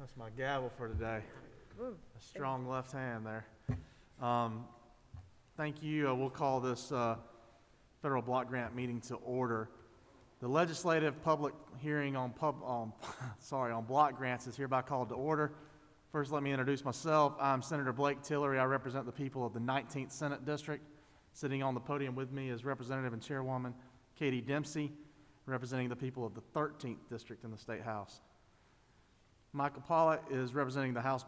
That's my gavel for today. A strong left hand there. Thank you. We'll call this federal block grant meeting to order. The legislative public hearing on block grants is hereby called to order. First, let me introduce myself. I'm Senator Blake Tillery. I represent the people of the 19th Senate District. Sitting on the podium with me is Representative and Chairwoman Katie Dempsey, representing the people of the 13th District in the State House. Michael Pollitt is representing the House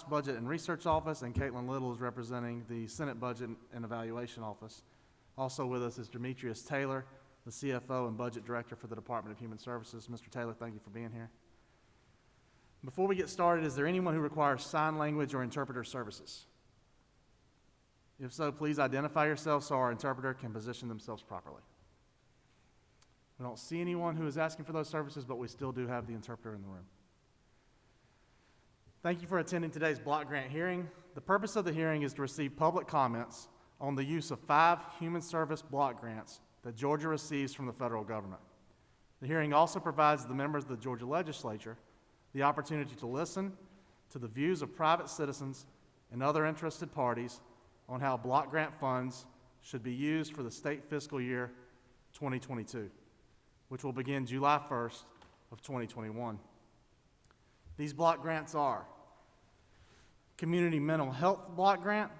Budget and Research Office, and Caitlin Little is representing the Senate Budget and Evaluation Office. Also with us is Demetrius Taylor, the CFO and Budget Director for the Department of Human Services. Mr. Taylor, thank you for being here. Before we get started, is there anyone who requires sign language or interpreter services? If so, please identify yourself so our interpreter can position themselves properly. We don't see anyone who is asking for those services, but we still do have the interpreter in the room. Thank you for attending today's block grant hearing. The purpose of the hearing is to receive public comments on the use of 5 human service block grants that Georgia receives from the federal government. The hearing also provides the members of the Georgia legislature the opportunity to listen to the views of private citizens and other interested parties on how block grant funds should be used for the state fiscal year 2022, which will begin July 1st of 2021. These block grants are Community Mental Health Block Grant,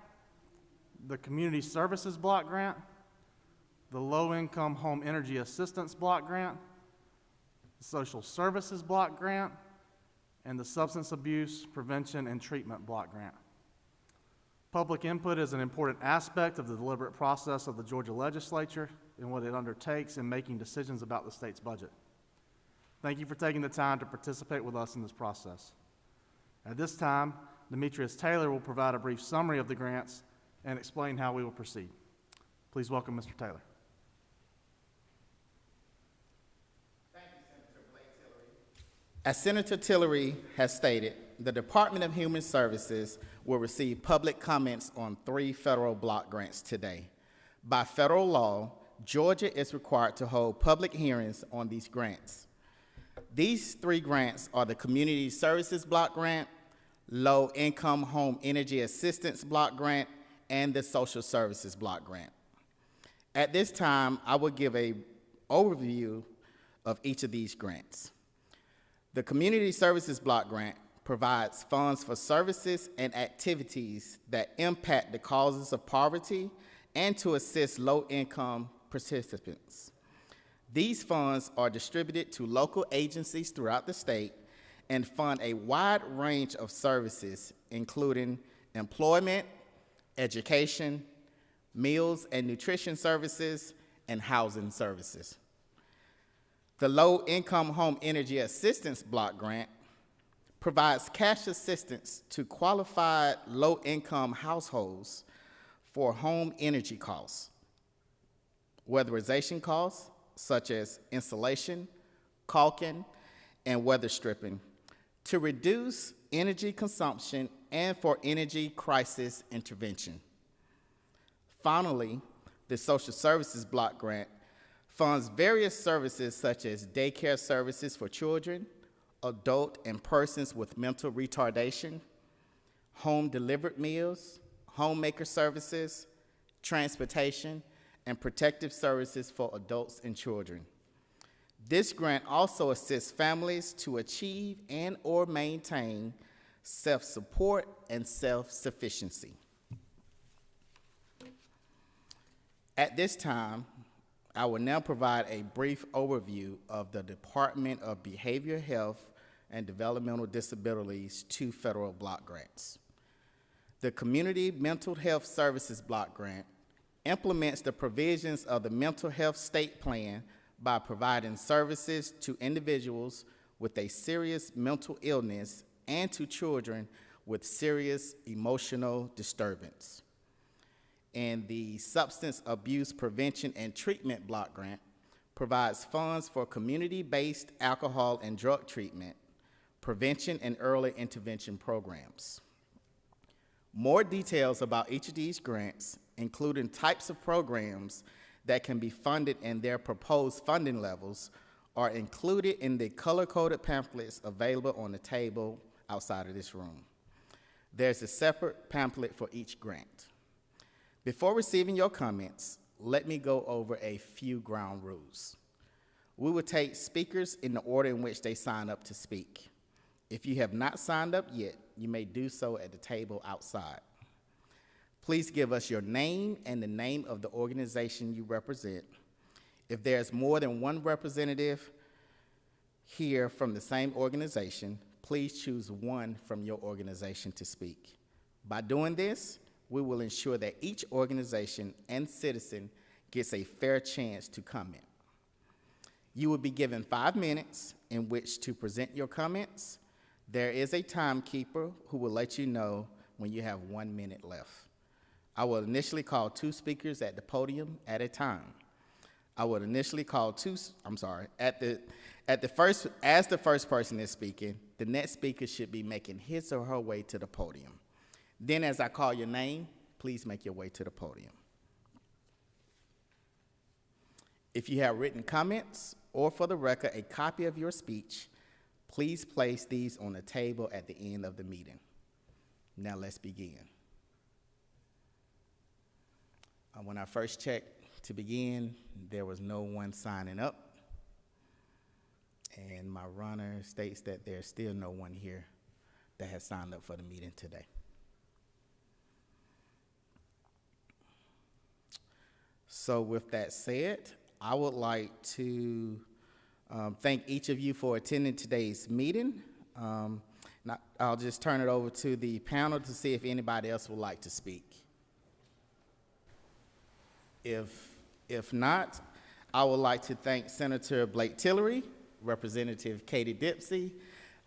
the Community Services Block Grant, the Low Income Home Energy Assistance Block Grant, the Social Services Block Grant, and the Substance Abuse Prevention and Treatment Block Grant. Public input is an important aspect of the deliberate process of the Georgia legislature and what it undertakes in making decisions about the state's budget. Thank you for taking the time to participate with us in this process. At this time, Demetrius Taylor will provide a brief summary of the grants and explain how we will proceed. Please welcome Mr. Taylor. Thank you, Senator Blake Tillery. As Senator Tillery has stated, the Department of Human Services will receive public comments on 3 federal block grants today. By federal law, Georgia is required to hold public hearings on these grants. These 3 grants are the Community Services Block Grant, Low Income Home Energy Assistance Block Grant, and the Social Services Block Grant. At this time, I will give an overview of each of these grants. The Community Services Block Grant provides funds for services and activities that impact the causes of poverty and to assist low-income participants. These funds are distributed to local agencies throughout the state and fund a wide range of services, including employment, education, meals and nutrition services, and housing services. The Low Income Home Energy Assistance Block Grant provides cash assistance to qualified low-income households for home energy costs, weatherization costs, such as insulation, caulking, and weather stripping, to reduce energy consumption and for energy crisis intervention. Finally, the Social Services Block Grant funds various services such as daycare services for children, adult and persons with mental retardation, home-delivered meals, homemaker services, transportation, and protective services for adults and children. This grant also assists families to achieve and or maintain self-support and self-sufficiency. At this time, I will now provide a brief overview of the Department of Behavioral Health and Developmental Disabilities 2 federal block grants. The Community Mental Health Services Block Grant implements the provisions of the Mental Health State Plan by providing services to individuals with a serious mental illness and to children with serious emotional disturbance. And the Substance Abuse Prevention and Treatment Block Grant provides funds for community-based alcohol and drug treatment, prevention and early intervention programs. More details about each of these grants, including types of programs that can be funded and their proposed funding levels, are included in the color-coded pamphlets available on the table outside of this room. There's a separate pamphlet for each grant. Before receiving your comments, let me go over a few ground rules. We will take speakers in the order in which they sign up to speak. If you have not signed up yet, you may do so at the table outside. Please give us your name and the name of the organization you represent. If there's more than one representative here from the same organization, please choose one from your organization to speak. By doing this, we will ensure that each organization and citizen gets a fair chance to comment. You will be given 5 minutes in which to present your comments. There is a timekeeper who will let you know when you have 1 minute left. I will initially call 2 speakers at the podium at a time. I would initially call as the first person is speaking, the next speaker should be making his or her way to the podium. Then as I call your name, please make your way to the podium. If you have written comments or for the record, a copy of your speech, please place these on the table at the end of the meeting. Now let's begin. When I first checked to begin, there was no one signing up. And my runner states that there's still no one here that has signed up for the meeting today. So with that said, I would like to thank each of you for attending today's meeting. Now, I'll just turn it over to the panel to see if anybody else would like to speak. If not, I would like to thank Senator Blake Tillery, Representative Katie Dipsey,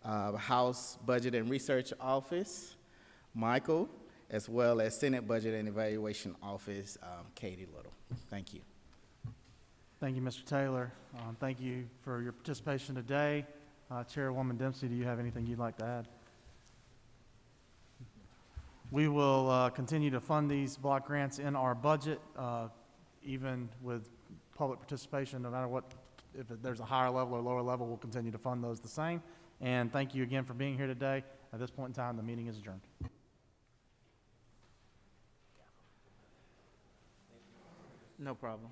House Budget and Research Office, Michael, as well as Senate Budget and Evaluation Office, Katie Little. Thank you. Thank you, Mr. Taylor. Thank you for your participation today. Chairwoman Dempsey, do you have anything you'd like to add? We will continue to fund these block grants in our budget, even with public participation, no matter what, if there's a higher level or lower level, we'll continue to fund those the same. And thank you again for being here today. At this point in time, the meeting is adjourned. No problem.